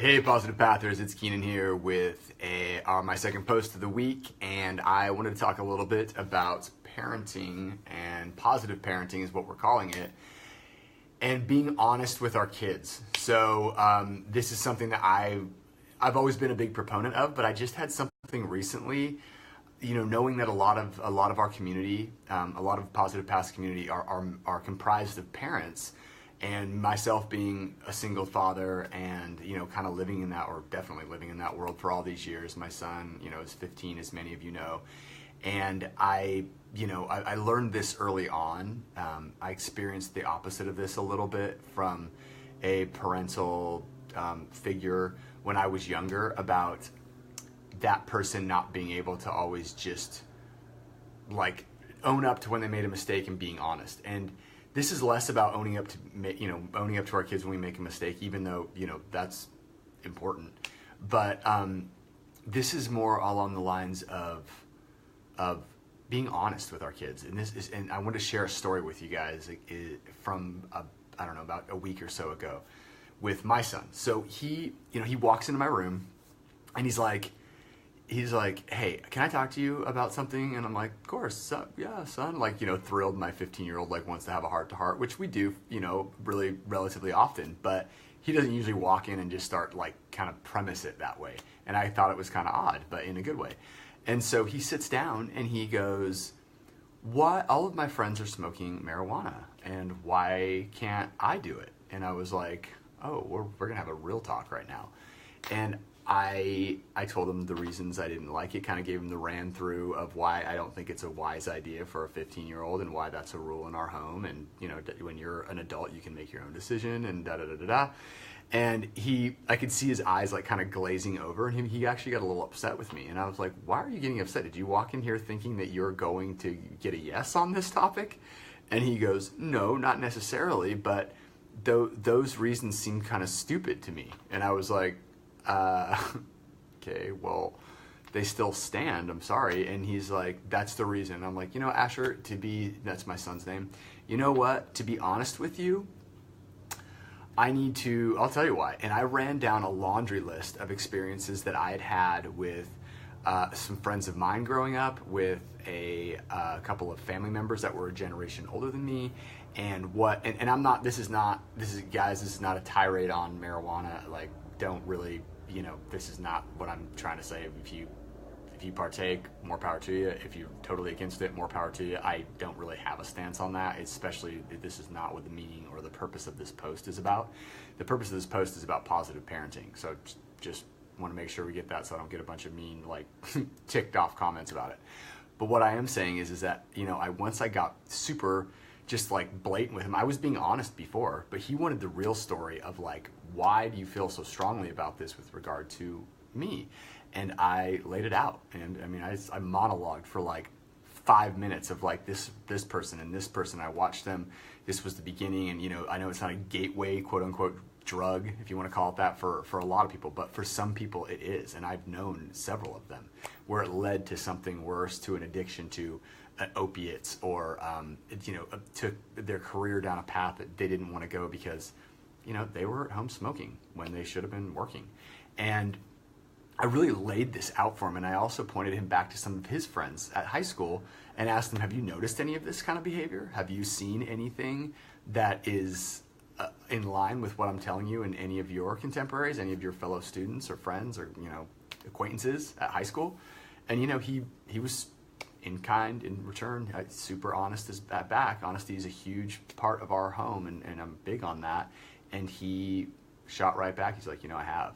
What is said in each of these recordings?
Hey, Positive Pathers, it's Keenan here with my second post of the week, and I wanted to talk a little bit about parenting, and positive parenting is what we're calling it, and being honest with our kids. So this is something that I've always been a big proponent of, but I just had something recently, knowing that a lot of our community, a lot of Positive Paths community are comprised of parents, and myself being a single father and kind of living in that, or definitely living in that world for all these years. My son is 15, as many of you know, and I learned this early on. I experienced the opposite of this a little bit from a parental figure when I was younger, about that person not being able to always just like own up to when they made a mistake and being honest. And this is less about owning up to our kids when we make a mistake, even though that's important. But this is more along the lines of being honest with our kids. And I want to share a story with you guys from I don't know, about a week or so ago with my son. So he walks into my room and he's like, hey, can I talk to you about something? And I'm like, of course, yeah, son. Like, thrilled my 15-year-old wants to have a heart-to-heart, which we do, really relatively often. But he doesn't usually walk in and just start kind of premise it that way. And I thought it was kind of odd, but in a good way. And so he sits down and he goes, "What? All of my friends are smoking marijuana, and why can't I do it?" And I was like, "Oh, we're gonna have a real talk right now." And I told him the reasons I didn't like it, kind of gave him the ran through of why I don't think it's a wise idea for a 15-year-old, and why that's a rule in our home. And, when you're an adult, you can make your own decision, and da-da-da-da-da. And I could see his eyes kind of glazing over, and he actually got a little upset with me. And I was like, "Why are you getting upset? Did you walk in here thinking that you're going to get a yes on this topic?" And he goes, "No, not necessarily, but those reasons seem kind of stupid to me." And I was like, okay, well, they still stand, I'm sorry. And he's like, "That's the reason." I'm like, Asher, that's my son's name. You know what? To be honest with you, I'll tell you why. And I ran down a laundry list of experiences that I had had with some friends of mine growing up, with a couple of family members that were a generation older than me. And this is not a tirade on marijuana. Don't really, this is not what I'm trying to say. If you partake, more power to you. If you're totally against it, more power to you. I don't really have a stance on that, especially if this is not what the meaning or the purpose of this post is about. The purpose of this post is about positive parenting. So just want to make sure we get that, so I don't get a bunch of mean, ticked off comments about it. But what I am saying is that, once I got super just blatant with him. I was being honest before, but he wanted the real story of why do you feel so strongly about this with regard to me? And I laid it out. And I monologued for 5 minutes of this person and this person. I watched them. This was the beginning. And I know it's not a gateway, quote unquote, drug, if you want to call it that, for a lot of people, but for some people it is. And I've known several of them where it led to something worse, to an addiction to opiates, or took their career down a path that they didn't want to go because they were at home smoking when they should have been working. And I really laid this out for him. And I also pointed him back to some of his friends at high school and asked them, "Have you noticed any of this kind of behavior? Have you seen anything that is in line with what I'm telling you in any of your contemporaries, any of your fellow students or friends or acquaintances at high school?" And he was in kind, in return, super honest as that back. Honesty is a huge part of our home, and I'm big on that. And he shot right back. He's like, "I have."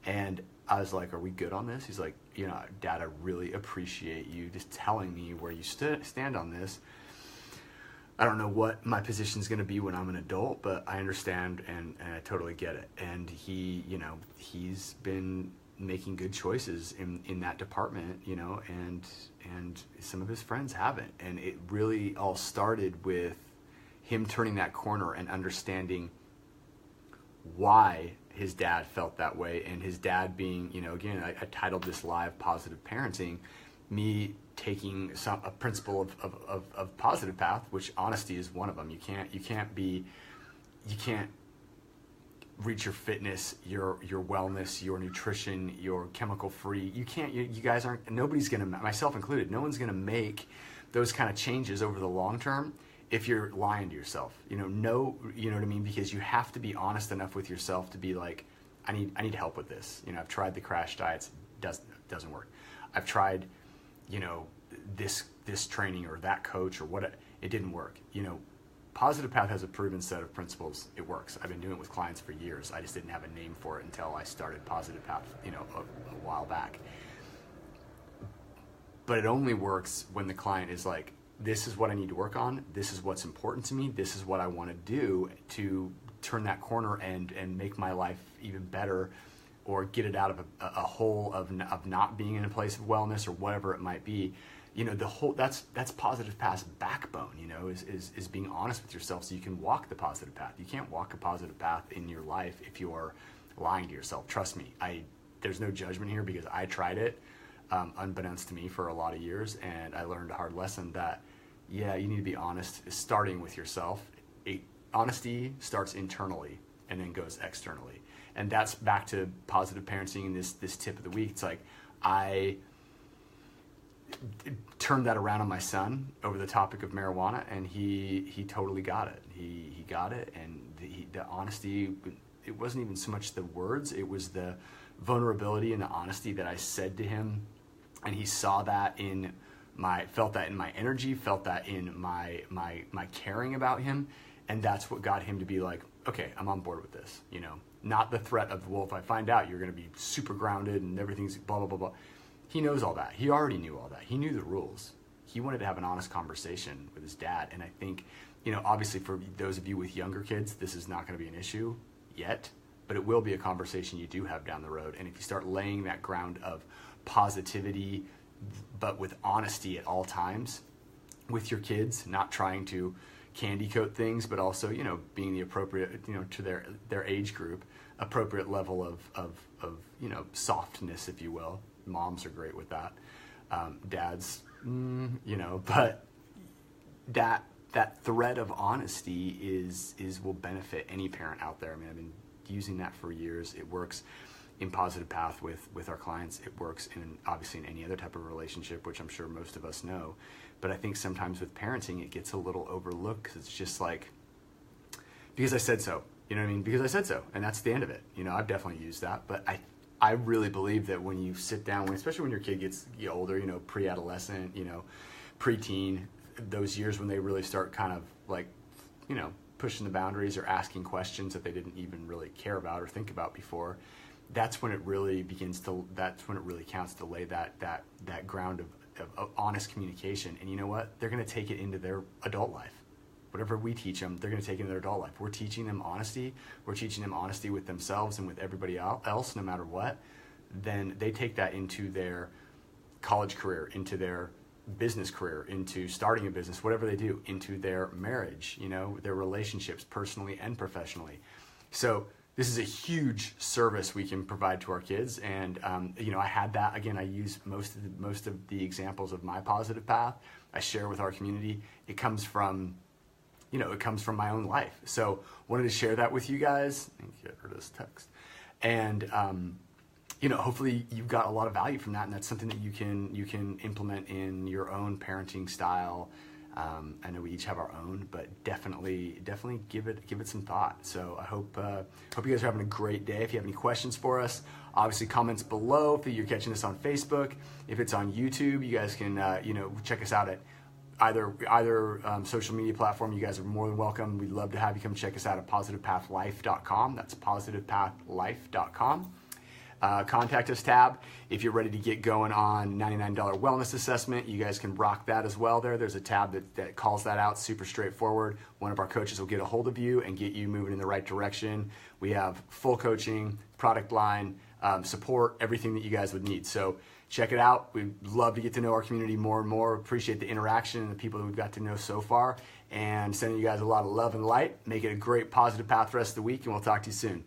And I was like, "Are we good on this?" He's like, "Dad, I really appreciate you just telling me where you stand on this. I don't know what my position is going to be when I'm an adult, but I understand and I totally get it." And he's been making good choices in that department, and some of his friends haven't. And it really all started with him turning that corner and understanding why his dad felt that way, and his dad being, again, I titled this live Positive Parenting, me taking a principle of Positive Path, which honesty is one of them. You can't reach your fitness, your wellness, your nutrition, your chemical free. You can't, you guys aren't, nobody's gonna, myself included, no one's gonna make those kind of changes over the long term if you're lying to yourself. You know what I mean? Because you have to be honest enough with yourself to be like, I need help with this. You know, I've tried the crash diets, doesn't work. I've tried, you know, this training or that coach or what, it didn't work. You know, Positive Path has a proven set of principles. It works. I've been doing it with clients for years. I just didn't have a name for it until I started Positive Path, you know, a while back. But it only works when the client is like, this is what I need to work on. This is what's important to me. This is what I want to do to turn that corner and make my life even better, or get it out of a hole of not being in a place of wellness or whatever it might be. You know, that's Positive Path's backbone, you know, is being honest with yourself so you can walk the positive path. You can't walk a positive path in your life if you're lying to yourself. Trust me, there's no judgment here, because I tried it unbeknownst to me for a lot of years, and I learned a hard lesson that, yeah, you need to be honest, starting with yourself. Honesty starts internally and then goes externally. And that's back to positive parenting and this tip of the week. It's like, I turned that around on my son over the topic of marijuana, and he totally got it. He got it, and the honesty, it wasn't even so much the words, it was the vulnerability and the honesty that I said to him, and he saw that felt that in my energy, felt that in my caring about him, and that's what got him to be like, okay, I'm on board with this, you know, not the threat of, well, if I find out, you're going to be super grounded and everything's blah, blah, blah, blah. He knows all that. He already knew all that. He knew the rules. He wanted to have an honest conversation with his dad. And I think, you know, obviously for those of you with younger kids, this is not going to be an issue yet, but it will be a conversation you do have down the road. And if you start laying that ground of positivity, but with honesty at all times with your kids, not trying to candy coat things, but also, you know, being the appropriate, you know, to their age group, appropriate level of you know, softness, if you will. Moms are great with that. Dads, you know, but that thread of honesty will benefit any parent out there. I mean, I've been using that for years. It works in Positive Path with our clients. It works obviously in any other type of relationship, which I'm sure most of us know. But I think sometimes with parenting, it gets a little overlooked, because it's just like, because I said so, you know what I mean? Because I said so, and that's the end of it. You know, I've definitely used that, but I really believe that when you sit down, especially when your kid gets older, you know, pre-adolescent, you know, preteen, those years when they really start kind of like, you know, pushing the boundaries or asking questions that they didn't even really care about or think about before, that's when it really counts to lay that ground of honest communication. And you know what? They're going to take it into their adult life. Whatever we teach them, they're going to take it into their adult life. We're teaching them honesty. We're teaching them honesty with themselves and with everybody else, no matter what. Then they take that into their college career, into their business career, into starting a business, whatever they do, into their marriage, you know, their relationships, personally and professionally. So this is a huge service we can provide to our kids. And, you know, I had that, again, I use most of the examples of my Positive Path I share with our community. It comes from my own life. So wanted to share that with you guys. Get rid of this text. And, you know, hopefully you got a lot of value from that, and that's something that you can implement in your own parenting style. I know we each have our own, but definitely give it some thought. So I hope you guys are having a great day. If you have any questions for us, obviously comments below. If you're catching this on Facebook, if it's on YouTube, you guys can you know, check us out at either social media platform. You guys are more than welcome. We'd love to have you come check us out at positivepathlife.com. That's positivepathlife.com. Contact us tab. If you're ready to get going on $99 wellness assessment, you guys can rock that as well there. There's a tab that calls that out, super straightforward. One of our coaches will get a hold of you and get you moving in the right direction. We have full coaching, product line, support, everything that you guys would need. So check it out. We'd love to get to know our community more and more. Appreciate the interaction and the people that we've got to know so far, and sending you guys a lot of love and light. Make it a great Positive Path rest of the week, and we'll talk to you soon.